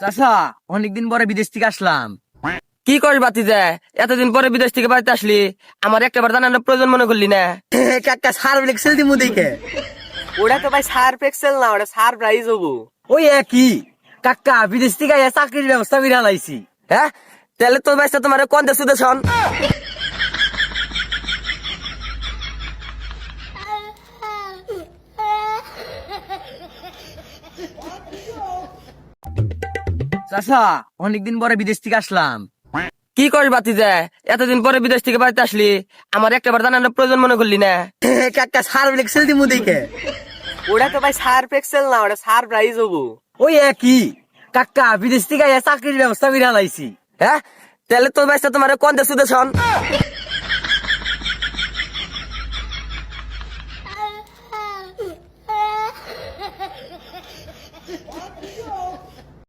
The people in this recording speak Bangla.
চাচা অনেকদিন পরে বিদেশ থেকে আসলাম। কি করিস বাতিজা? এতদিন পরে বিদেশ থেকে বাড়িতে আসলি, আমার একটাবার জানানোর প্রয়োজন মনে করলি না? কাকা সার্ভ এক্সেল দিমু দেখে। ওটা তো ভাই সার্ফ এক্সেল না, ওটা সারপ্রাইজ হবো। ওই একই কাকা বিদেশ থেকে আইয়া চাকরির ব্যবস্থা করে লাইছি। হ্যাঁ, তাহলে তোর বাইসটা তোমার কোন দেশ সুদেশন? চাচা অনেকদিন পরে বিদেশ থেকে আসলাম। কি করিস বাতিজা? এতদিন পরে বিদেশ থেকে বাড়িতে আসলি, আমার একটাবার জানানোর প্রয়োজন মনে করলি না? কাকা সার্ভ এক্সেল দিমু দেখে। ওটা তো ভাই সার্ফ এক্সেল না, ওটা সারপ্রাইজ হবো। ওই একই কাকা বিদেশ থেকে আইয়া চাকরির ব্যবস্থা করে লাইছি। হ্যাঁ, তাহলে তোর বাইসটা তোমার কোন দেশ সুদেশন?